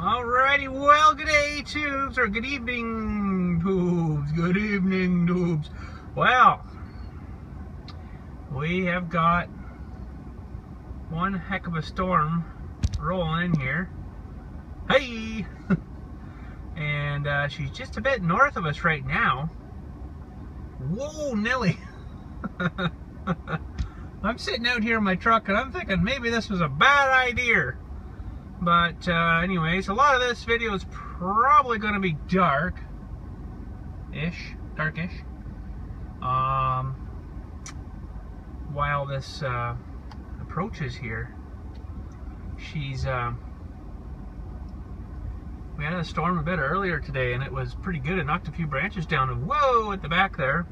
Alrighty, well, good day, tubes, or good evening, tubes. Good evening, tubes. Well, we have got one heck of a storm rolling in here. Hey! And she's just a bit north of us right now. Whoa, Nelly! I'm sitting out here in my truck and I'm thinking maybe this was a bad idea. But anyways, a lot of this video is probably going to be darkish, while this approaches here. She's we had a storm a bit earlier today and it was pretty good. It knocked a few branches down and whoa at the back there.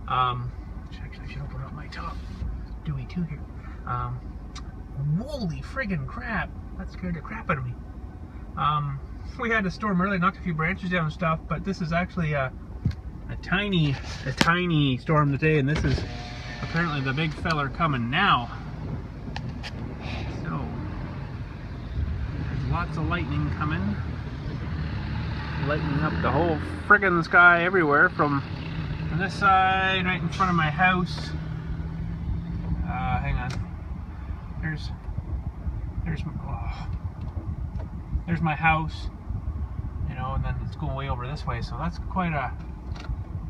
Actually I should open up my top Dewey too here. Holy friggin' crap. That scared the crap out of me. We had a storm earlier, knocked a few branches down and stuff, but this is actually a tiny storm today, and this is apparently the big feller coming now. So there's lots of lightning coming, lightening up the whole friggin' sky everywhere from this side, right in front of my house. Hang on. There's my house, you know, and then it's going way over this way, so that's quite a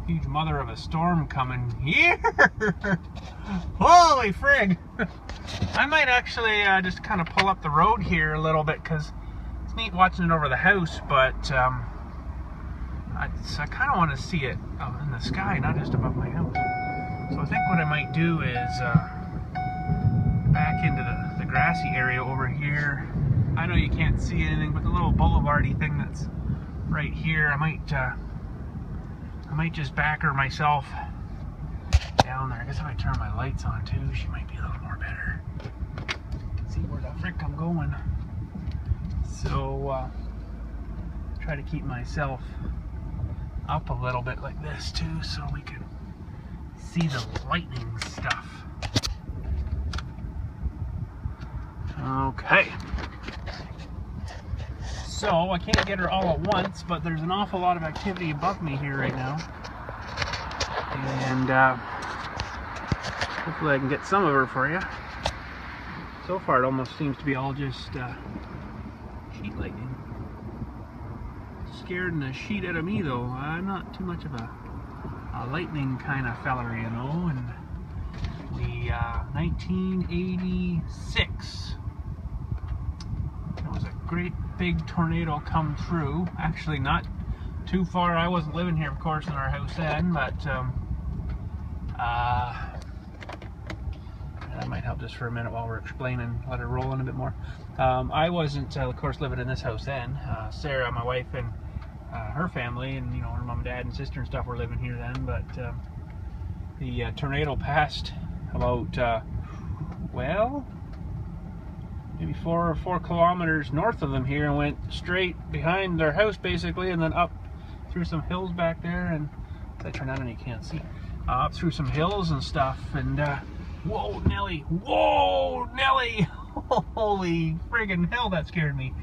huge mother of a storm coming here. Holy frig! I might actually just kind of pull up the road here a little bit because it's neat watching it over the house, but I kind of want to see it in the sky, not just above my house. So I think what I might do is back into the grassy area over here. I know you can't see anything, but the little boulevardy thing that's right here, I might just back her myself down there. I guess if I turn my lights on too, she might be a little more better. See where the frick I'm going. So try to keep myself up a little bit like this too, so we can see the lightning stuff. Okay. So, I can't get her all at once, but there's an awful lot of activity above me here right now. And hopefully I can get some of her for you. So far it almost seems to be all just sheet lightning. Scaring the sheet out of me though. I'm not too much of a lightning kind of feller, you know. And the 1986, there was a great big tornado come through. Actually not too far. I wasn't living here of course in our house then, but that might help just for a minute while we're explaining, let her roll in a bit more. I wasn't of course living in this house then. Sarah, my wife, and her family, and you know, her mom and dad and sister and stuff were living here then, but the tornado passed about well, maybe 4 kilometers north of them here and went straight behind their house basically, and then up through some hills back there, and if I turn on and you can't see, up through some hills and stuff, and whoa Nelly, whoa Nelly, holy friggin' hell, that scared me.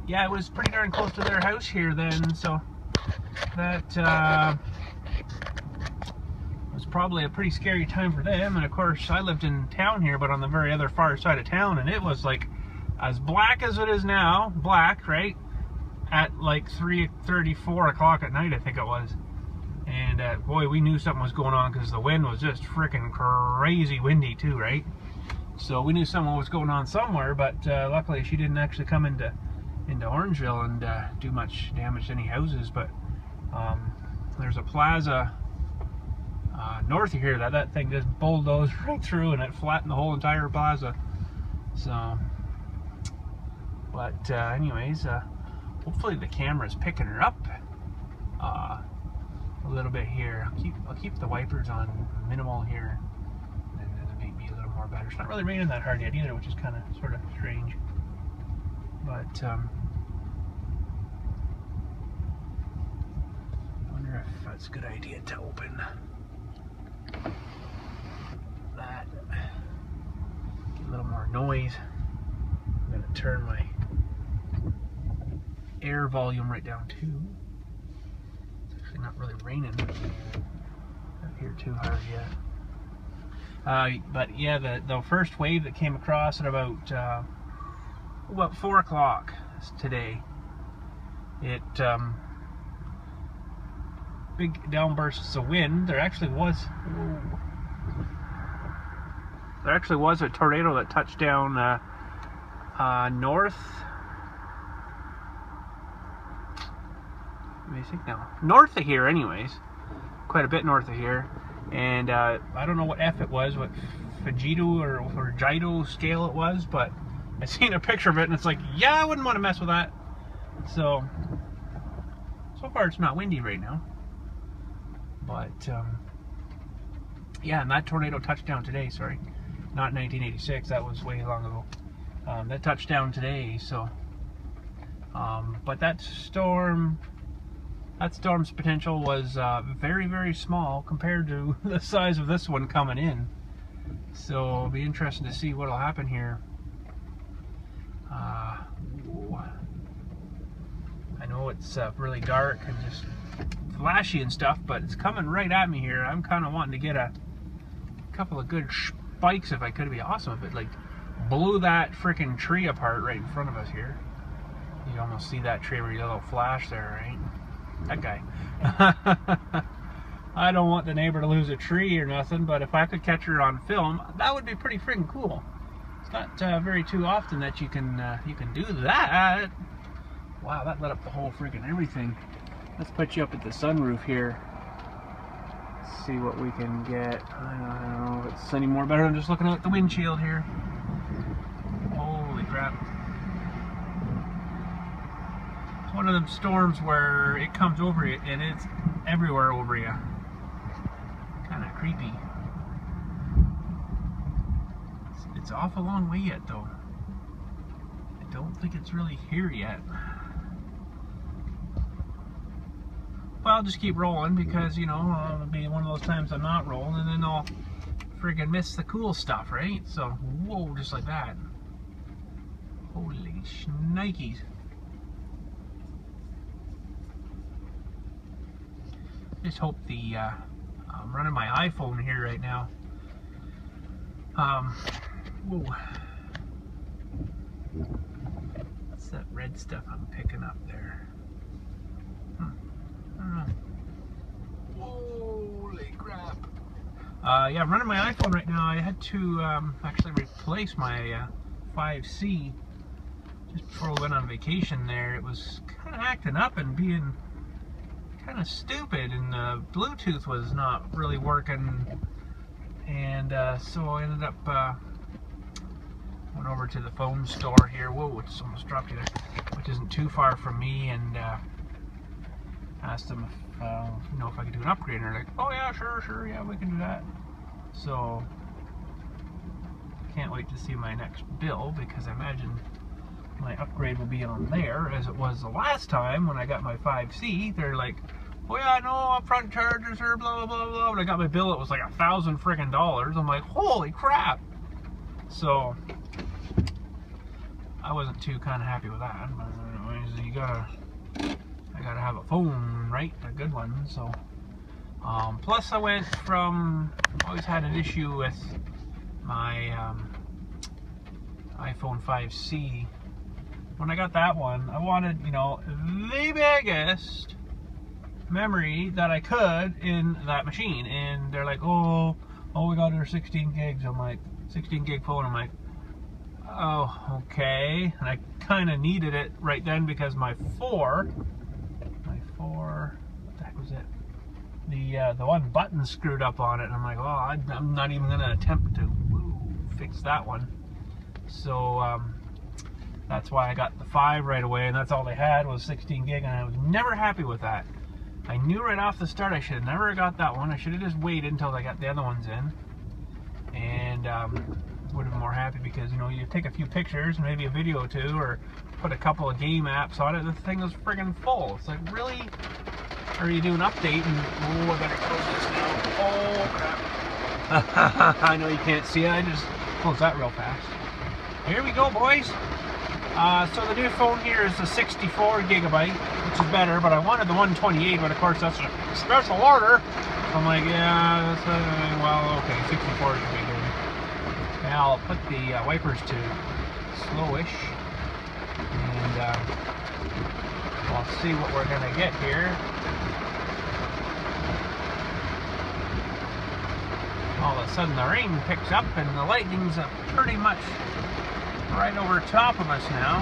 Yeah, it was pretty darn close to their house here then, so that was probably a pretty scary time for them. And of course I lived in town here, but on the very other far side of town, and it was like as black as it is now, black, right, at like 3:30, 4 o'clock at night I think it was. And boy, we knew something was going on because the wind was just freaking crazy windy too, right? So we knew something was going on somewhere, but luckily she didn't actually come into Orangeville and do much damage to any houses. But there's a plaza north of here that thing just bulldozed right through, and it flattened the whole entire plaza. So, but anyways, hopefully the camera's picking her up a little bit here. I'll keep the wipers on minimal here, and then it may be a little more better. It's not really raining that hard yet either, which is kind of sort of strange. But I wonder if that's a good idea to open that. Get a little more noise. I'm going to turn my air volume right down too. It's actually not really raining up here too hard yet. But yeah, the first wave that came across at about 4 o'clock today, it big downbursts of wind. There actually was a tornado that touched down north. Let me think now. North of here, anyways, quite a bit north of here. And I don't know what F it was, what Fujito or Jido scale it was, but I seen a picture of it and it's like, yeah, I wouldn't want to mess with that. So far it's not windy right now. But yeah, and that tornado touched down today, sorry. Not 1986, that was way long ago. That touched down today, so but that storm's potential was very, very small compared to the size of this one coming in. So it'll be interesting to see what'll happen here. I know it's really dark and just flashy and stuff, but it's coming right at me here. I'm kind of wanting to get a couple of good spikes if I could. It'd be awesome if it like blew that freaking tree apart right in front of us here. You can almost see that tree where you got a little flash there, right? That guy. I don't want the neighbor to lose a tree or nothing, but if I could catch her on film, that would be pretty freaking cool. It's not very too often that you can do that. Wow, that lit up the whole freaking everything. Let's put you up at the sunroof here. Let's see what we can get. I don't know if it's any more better than just looking out the windshield here. Holy crap. It's one of them storms where it comes over you and it's everywhere over you. Kind of creepy. It's off a long way yet though. I don't think it's really here yet. Well, I'll just keep rolling because, you know, it'll be one of those times I'm not rolling and then I'll friggin' miss the cool stuff, right? So, whoa, just like that. Holy shnikes. Just hope the, I'm running my iPhone here right now. Whoa. What's that red stuff I'm picking up there? Holy crap. Yeah, I'm running my iPhone right now. I had to actually replace my 5C just before we went on vacation there. It was kind of acting up and being kind of stupid, and the Bluetooth was not really working, and so I ended up went over to the phone store here. Whoa, it's almost dropped you there, which isn't too far from me, and asked them if you know, if I could do an upgrade, and they're like, oh yeah, sure, yeah, we can do that. So can't wait to see my next bill, because I imagine my upgrade will be on there as it was the last time when I got my 5C. They're like, oh yeah, no upfront charges or blah blah blah blah. When I got my bill, it was like $1,000 freaking dollars. I'm like, holy crap! So I wasn't too kind of happy with that. But anyways, I gotta have a phone, right? A good one. So plus I went from, always had an issue with my iPhone 5C. When I got that one, I wanted, you know, the biggest memory that I could in that machine, and they're like, oh we got our 16 gigs. I'm like, 16 gig phone. I'm like, oh, okay. And I kind of needed it right then because my 4, what the heck was it? The one button screwed up on it, and I'm like, oh, I'm not even gonna attempt to fix that one. So that's why I got the 5 right away, and that's all they had was 16 gig, and I was never happy with that. I knew right off the start I should have never got that one. I should have just waited until I got the other ones in, and would have been more happy, because, you know, you take a few pictures, maybe a video or two, or put a couple of game apps on it, and the thing was friggin' full. It's like, really? Or you do an update and, oh, I better close this now. Oh, crap. I know you can't see it. I just closed that real fast. Here we go, boys. So the new phone here is a 64 gigabyte, which is better, but I wanted the 128, but of course that's a special order. So I'm like, yeah, that's, well, okay, 64 should be good. And I'll put the wipers to slowish, and we'll see what we're gonna get here. All of a sudden the rain picks up and the lightning's pretty much right over top of us now.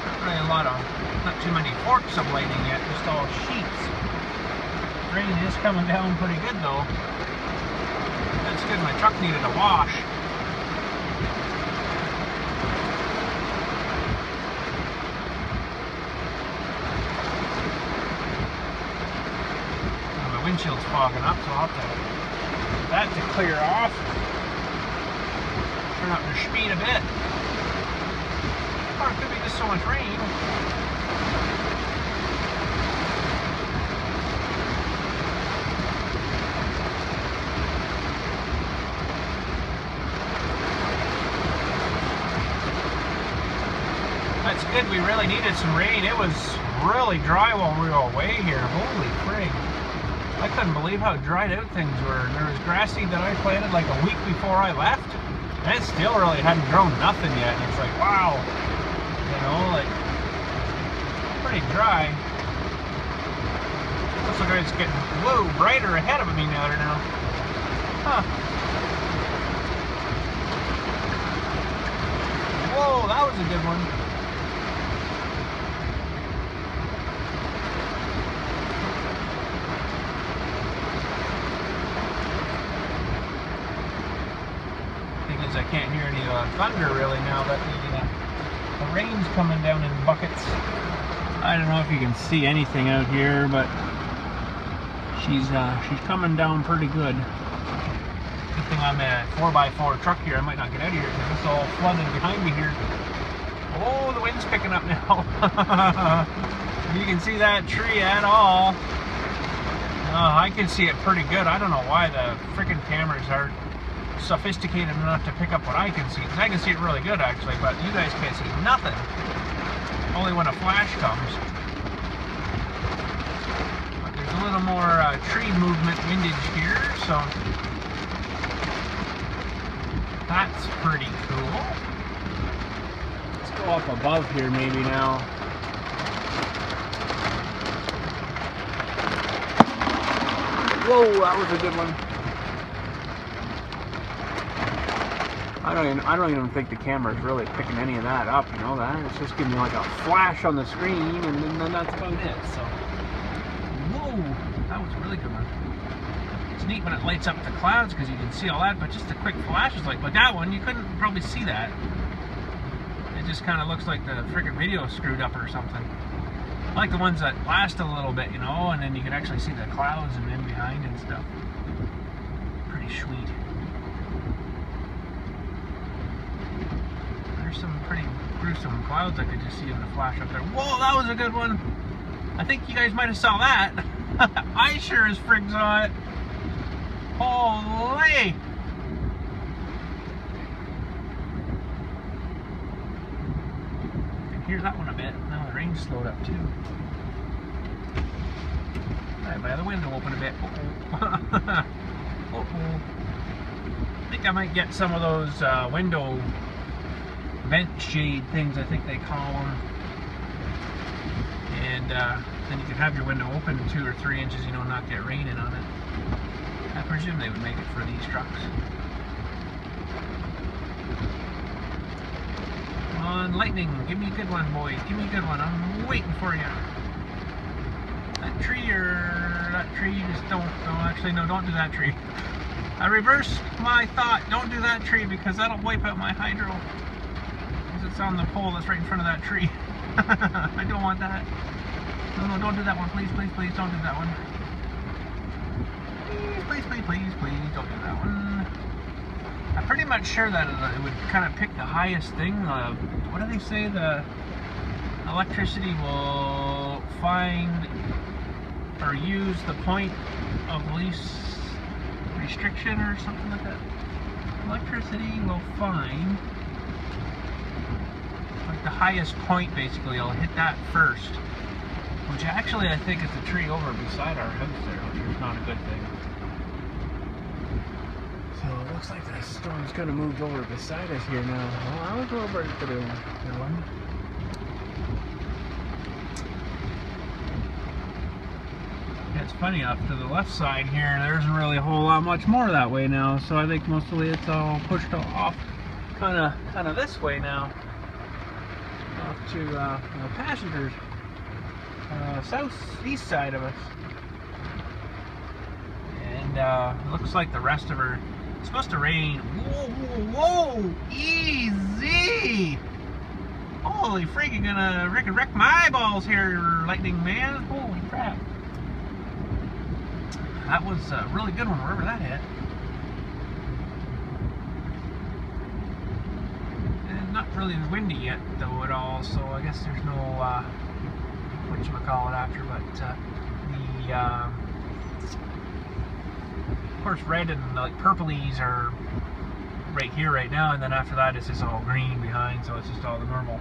Not really a lot of, not too many forks of lightning yet, just all sheets. Rain is coming down pretty good though. That's good, my truck needed a wash. Windshield's fogging up, so I'll have to get that to clear off. Turn up the speed a bit. Or it could be just so much rain. That's good, we really needed some rain. It was really dry while we were away here. Holy frig. I couldn't believe how dried out things were. There was grass seed that I planted like a week before I left, and it still really hadn't grown nothing yet. And it's like, wow, you know, like pretty dry. Looks like it's getting a little brighter ahead of me now. Huh. Whoa, that was a good one. I can't hear any thunder really now that the rain's coming down in buckets. I don't know if you can see anything out here, but she's coming down pretty good. Good thing I'm a 4x4 truck here. I might not get out of here because it's all flooded behind me here. Oh, the wind's picking up now. You can see that tree at all. I can see it pretty good. I don't know why the freaking cameras are sophisticated enough to pick up what I can see, because I can see it really good actually, but you guys can't see nothing, only when a flash comes. But there's a little more tree movement windage here, so that's pretty cool. Let's go up above here maybe now. Whoa, that was a good one. I don't even think the camera's really picking any of that up, you know that? It's just giving me like a flash on the screen, and then that's about it, so. Whoa, that was a really good one. It's neat when it lights up the clouds because you can see all that, but just the quick flashes like that one, you couldn't probably see that. It just kind of looks like the freaking video screwed up or something. I like the ones that last a little bit, you know, and then you can actually see the clouds and in behind and stuff. Pretty sweet. Some pretty gruesome clouds I could just see in the flash up there. Whoa, that was a good one. I think you guys might have saw that. I sure as frig saw it. Holy! I can hear that one a bit. Now the rain slowed up too. Right by the window open a bit. Uh-oh. I think I might get some of those window vent shade things, I think they call them, and then you can have your window open 2 or 3 inches, you know, not get rain in on it. I presume they would make it for these trucks. Come on, lightning, give me a good one, boys, give me a good one, I'm waiting for you. That tree, just don't, actually no, don't do that tree. I reverse my thought, don't do that tree because that'll wipe out my hydro. It's on the pole that's right in front of that tree. I don't want that. No, don't do that one. Please, please, please, don't do that one. Please, please, please, please, don't do that one. I'm pretty much sure that it would kind of pick the highest thing. What do they say? The electricity will find or use the point of least restriction or something like that. Electricity will find like the highest point, basically. I'll hit that first, which actually I think is the tree over beside our house there, which is not a good thing. So it looks like the storm's kind of moved over beside us here now. Well, I'll go over to the one. It's funny, up to the left side here, there isn't really a whole lot much more that way now. So I think mostly it's all pushed off, kind of this way now, off to the passengers, southeast side of us. And it looks like the rest of her. It's supposed to rain. Whoa, whoa, whoa! Easy! Holy freaking gonna wreck my eyeballs here, lightning man! Holy crap! That was a really good one, wherever that hit. And not really windy yet, though, at all. So I guess there's no whatchamacallit after, but of course, red and like purplies are right here right now, and then after that it's just all green behind, so it's just all the normal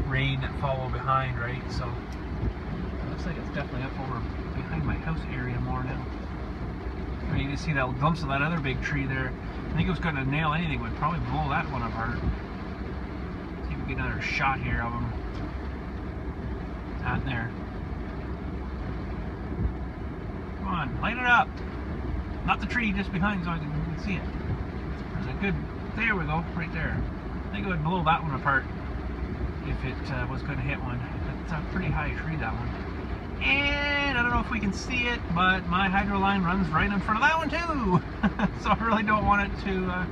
rain that follow behind, right? So it looks like it's definitely up over behind my house area more now. I mean, you can see that glimpse of that other big tree there. I think it was going to nail anything, would probably blow that one apart. See if we get another shot here of them. Out there. Come on, light it up. Not the tree, just behind, so I can see it. There's a good, there we go, right there. I think it would blow that one apart if it was going to hit one. It's a pretty high tree, that one. And I don't know if we can see it, but my hydro line runs right in front of that one too. So I really don't want it to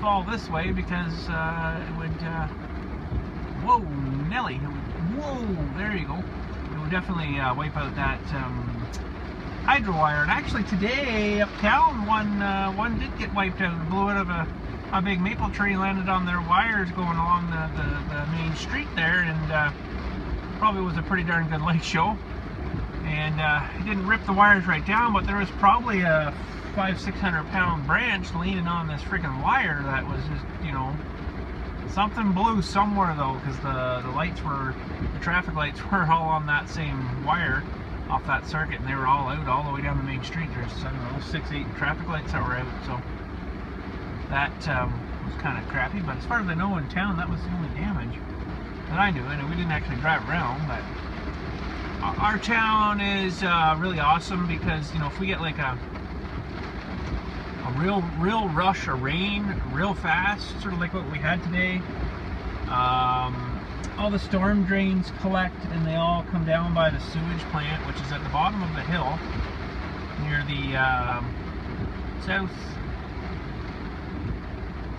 fall this way, because it would, whoa, Nelly, whoa, there you go. It would definitely wipe out that hydro wire. And actually today uptown one did get wiped out. It blew out of a big maple tree, landed on their wires going along the main street there, and probably was a pretty darn good light show. And it didn't rip the wires right down, but there was probably a 500-600 pound branch leaning on this freaking wire that was just, you know, something blew somewhere though, because the lights were, the traffic lights were all on that same wire off that circuit, and they were all out all the way down the main street. There's, I don't know, 6-8 traffic lights that were out, so that was kind of crappy. But as far as I know, in town, that was the only damage that I knew, and we didn't actually drive around. But our town is really awesome, because, you know, if we get like a real rush of rain real fast, sort of like what we had today, all the storm drains collect, and they all come down by the sewage plant, which is at the bottom of the hill near the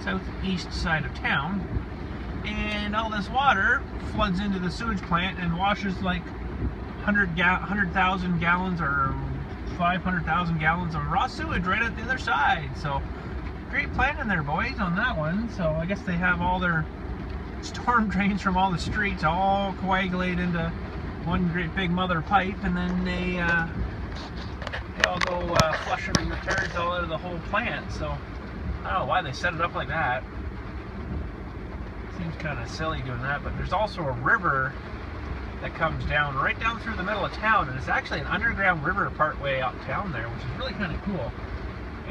southeast side of town. And all this water floods into the sewage plant and washes like 100,000 gallons or 500,000 gallons of raw sewage right at the other side. So great planning there, boys, on that one. So I guess they have all their storm drains from all the streets all coagulate into one great big mother pipe, and then they all go flushing the turds all out of the whole plant. So I don't know why they set it up like that. Seems kind of silly doing that, but there's also a river that comes down right down through the middle of town, and it's actually an underground river partway uptown there, which is really kind of cool.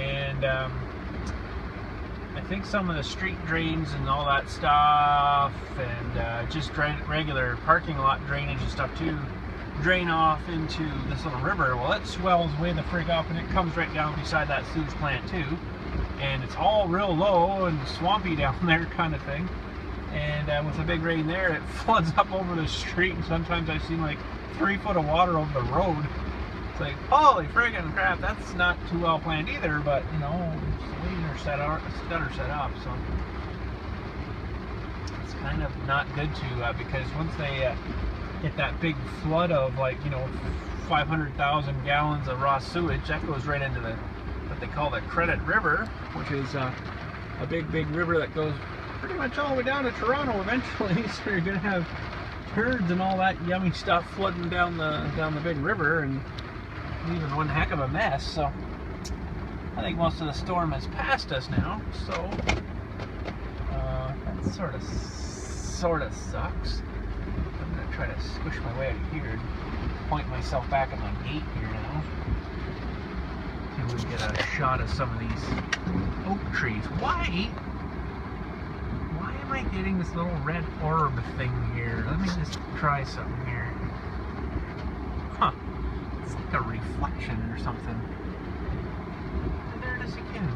And I think some of the street drains and all that stuff, and just regular parking lot drainage and stuff too, drain off into this little river. Well, it swells way the frig up, and it comes right down beside that sewage plant too, and it's all real low and swampy down there kind of thing. And with a big rain there, it floods up over the street, and sometimes I've seen like 3 foot of water over the road. It's like, holy friggin' crap, that's not too well planned either, but you know, it's set up, so it's kind of not good to, because once they get that big flood of, like, you know, 500,000 gallons of raw sewage, that goes right into the, what they call the Credit River, which is a big river that goes pretty much all the way down to Toronto eventually. So you're gonna have turds and all that yummy stuff flooding down the big river, and leaving one heck of a mess. So I think most of the storm has passed us now. So that sort of sucks. I'm gonna try to squish my way out of here and point myself back at my gate here now. See if we can get a shot of some of these oak trees. Why am I getting this little red orb thing here? Let me just try something here. Huh. It's like a reflection or something. And there it is again.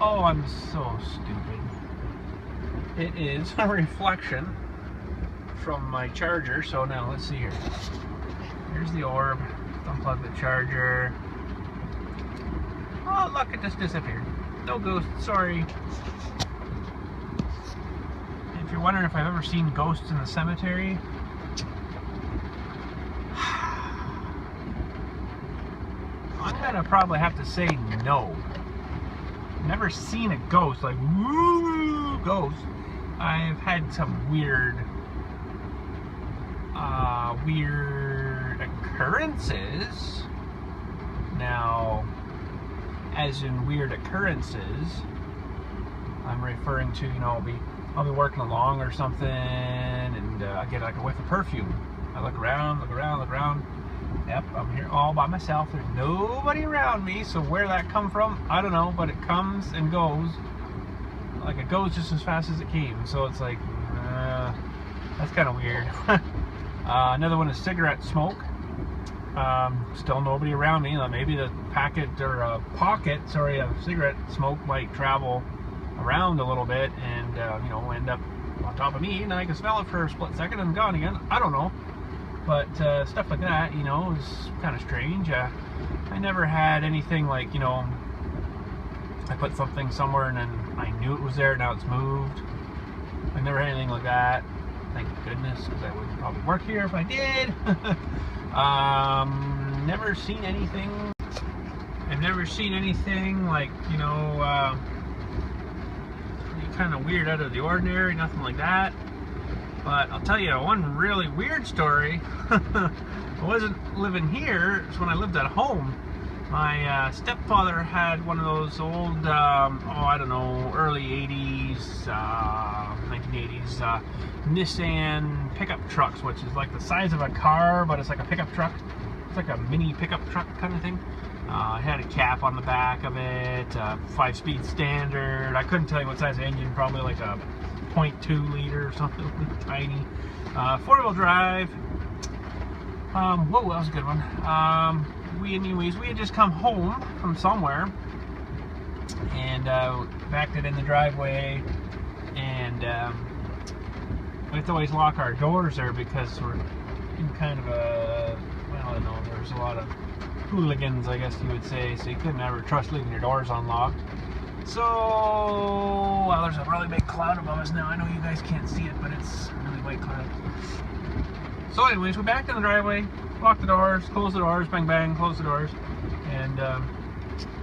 Oh, I'm so stupid. It is a reflection from my charger. So now let's see here. Here's the orb. Unplug the charger. Oh, look, it just disappeared. No ghost, sorry. If you're wondering if I've ever seen ghosts in the cemetery, I'm gonna probably have to say no. Never seen a ghost, like, woo, ghost. I've had some weird occurrences. Now, as in weird occurrences, I'm referring to, you know, I'll be working along or something, and I get like a whiff of perfume. I look around. Yep, I'm here all by myself. There's nobody around me. So where that come from, I don't know, but it comes and goes. Like, it goes just as fast as it came. So it's like, that's kind of weird. Another one is cigarette smoke. Still nobody around me. Maybe the pocket of cigarette smoke might travel around a little bit and you know, end up on top of me, and I can smell it for a split second and gone again. I don't know, but stuff like that, you know, is kind of strange. I never had anything like, you know, I put something somewhere and then I knew it was there, now it's moved. I never had anything like that, thank goodness, because I wouldn't probably work here if I did. Never seen anything. I've never seen anything like, you know, kind of weird, out of the ordinary, nothing like that. But I'll tell you one really weird story. I wasn't living here, it's when I lived at home. My stepfather had one of those old, I don't know, early 80s, 1980s Nissan pickup trucks, which is like the size of a car, but it's like a pickup truck. It's like a mini pickup truck kind of thing. It had a cap on the back of it, 5-speed standard. I couldn't tell you what size engine, probably like a 0.2 liter or something, tiny. 4-wheel drive. Whoa, that was a good one. We had just come home from somewhere and backed it in the driveway, and we have to always lock our doors there because we're in kind of a, well, I don't know, there's a lot of hooligans, I guess you would say, so you couldn't ever trust leaving your doors unlocked. So, well, there's a really big cloud above us now. I know you guys can't see it, but it's a really white cloud. So anyways, we backed in the driveway, locked the doors, closed the doors, bang bang, closed the doors, and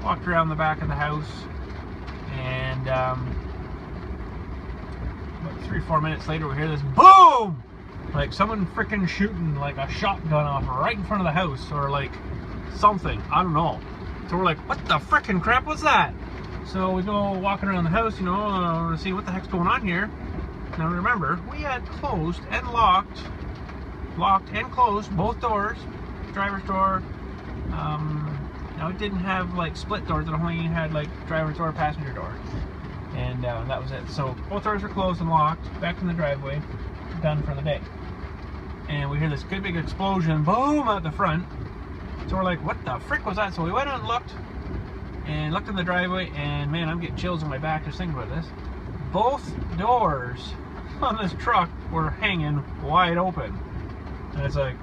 walked around the back of the house, and about 3-4 minutes later we hear this boom! Like someone freaking shooting like a shotgun off right in front of the house, or like something, I don't know. So we're like, what the frickin' crap was that? So we go walking around the house, you know, to see what the heck's going on here. Now remember, we had closed and locked and closed both doors, driver's door. Now it didn't have like split doors, it only had like driver's door, passenger door, and that was it. So both doors were closed and locked, back in the driveway, done for the day. And we hear this good big explosion, boom, out the front. So we're like, what the frick was that? So we went out and looked in the driveway, and man, I'm getting chills on my back just thinking about this. Both doors on this truck were hanging wide open. And it's like,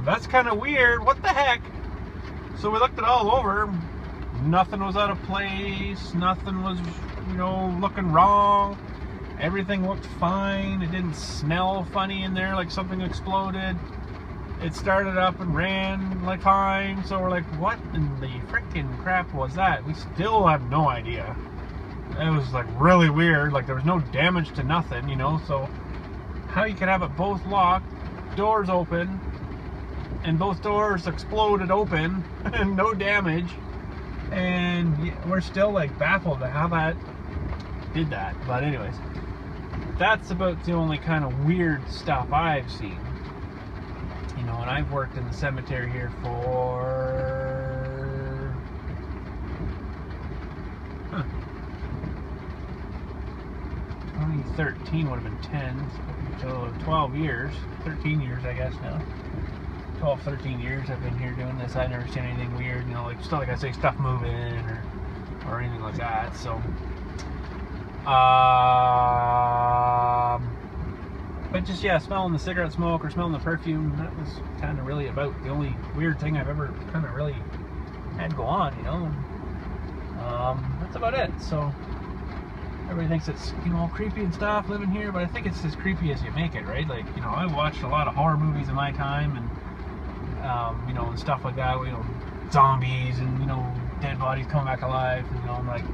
that's kind of weird, what the heck? So we looked it all over, nothing was out of place, nothing was, you know, looking wrong. Everything looked fine, it didn't smell funny in there like something exploded. It started up and ran like fine, so we're like, what in the frickin' crap was that? We still have no idea. It was like really weird, like there was no damage to nothing, you know, so how you could have it both locked, doors open, and both doors exploded open and no damage. And we're still like baffled at how that did that. But anyways, that's about the only kind of weird stuff I've seen. You know, and I've worked in the cemetery here for 2013 would have been 10, so 12 years, 13 years I guess now. 12, 13 years I've been here doing this. I've never seen anything weird, you know, like stuff like I say, stuff moving or anything like that. So, but just yeah, smelling the cigarette smoke or smelling the perfume, that was kind of really about the only weird thing I've ever kind of really had go on, you know. That's about it. So everybody thinks it's, you know, creepy and stuff living here, but I think it's as creepy as you make it, right? Like, you know, I've watched a lot of horror movies in my time, and you know, and stuff like that, you know, zombies and, you know, dead bodies coming back alive, you know, I'm like,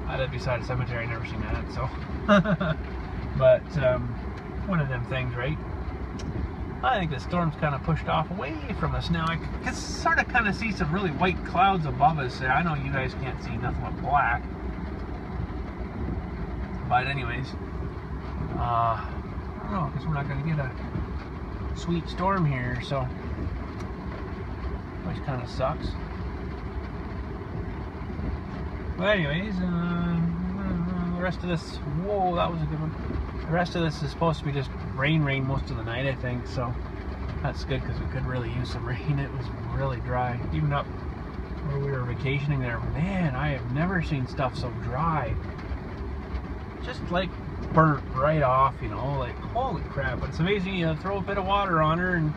I live beside a cemetery, I've never seen that, so. But one of them things, right? I think the storm's kind of pushed off away from us now. I can sort of kind of see some really white clouds above us. I know you guys can't see nothing but black. But anyways, I don't know, because we're not going to get a sweet storm here, so which kind of sucks. But anyways, the rest of this, whoa, that was a good one. The rest of this is supposed to be just rain most of the night, I think, so that's good because we could really use some rain. It was really dry. Even up where we were vacationing there, man, I have never seen stuff so dry. Just like burnt right off, you know, like holy crap. But it's amazing, you know, throw a bit of water on her and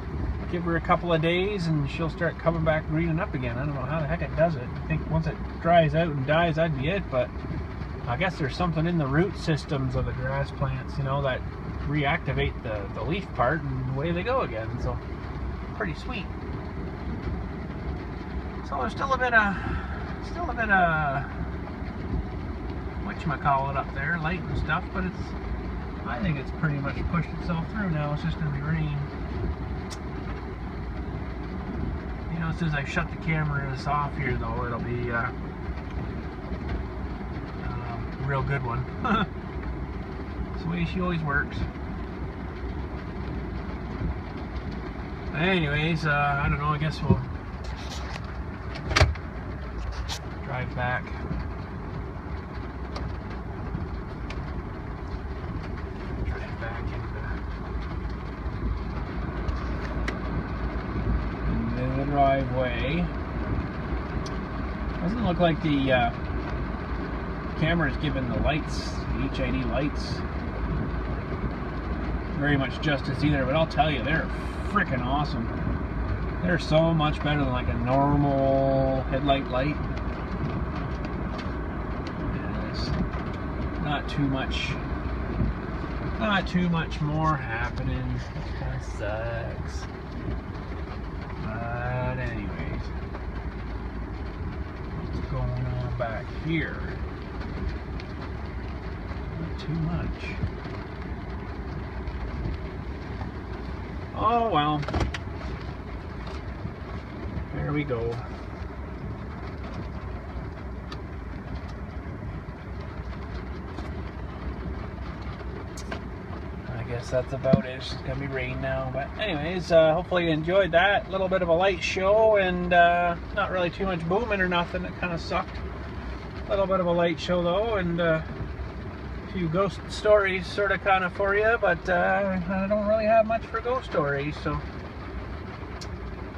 give her a couple of days and she'll start coming back greening up again. I don't know how the heck it does it. I think once it dries out and dies, that'd be it, but I guess there's something in the root systems of the grass plants, you know, that reactivate the leaf part, and away they go again. So pretty sweet. So there's still a bit of whatchamacallit up there, light and stuff, but I think it's pretty much pushed itself through now. It's just gonna be rain. You know, as soon as I shut the cameras off here though, it'll be a real good one. That's the way she always works. Anyways, I don't know, I guess we'll drive back. Drive back into the driveway. Doesn't look like the camera's giving the lights, the HID lights, very much justice either, but I'll tell you, they're freaking awesome. They're so much better than like a normal headlight light. There's not too much more happening. It kind of sucks. But anyways, what's going on back here? Not too much. Oh well, there we go. I guess that's about it. It's gonna be rain now, but anyways, hopefully you enjoyed that. A little bit of a light show, and not really too much booming or nothing. It kind of sucked. A little bit of a light show though, and few ghost stories sort of kind of for you, but I don't really have much for ghost stories, so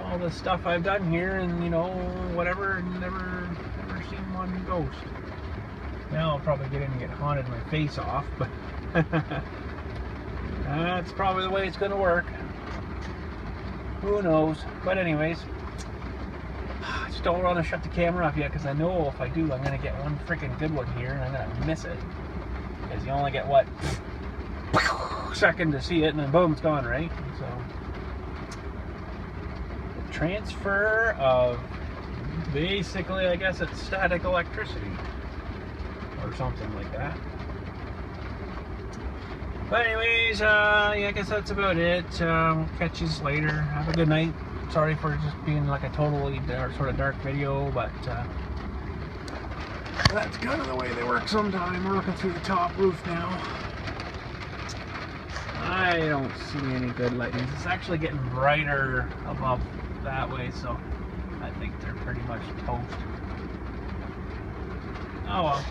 all the stuff I've done here and, you know, whatever, never seen one ghost. Now I'll probably get in and get haunted my face off, but that's probably the way it's going to work. Who knows? But anyways, I just don't want to shut the camera off yet, because I know if I do, I'm going to get one freaking good one here and I'm going to miss it. Because you only get, what, second to see it, and then boom, it's gone, right? So, the transfer of, basically, I guess it's static electricity, or something like that. But anyways, yeah, I guess that's about it. We'll catch you later. Have a good night. sorry for just being like a totally sort of dark video, but that's kind of the way they work sometimes. We're looking through the top roof now. I don't see any good lightnings. It's actually getting brighter above that way, so I think they're pretty much toast. Oh well.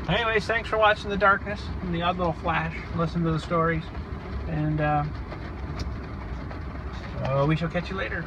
Anyways, thanks for watching the darkness and the odd little flash. Listen to the stories, and we shall catch you later.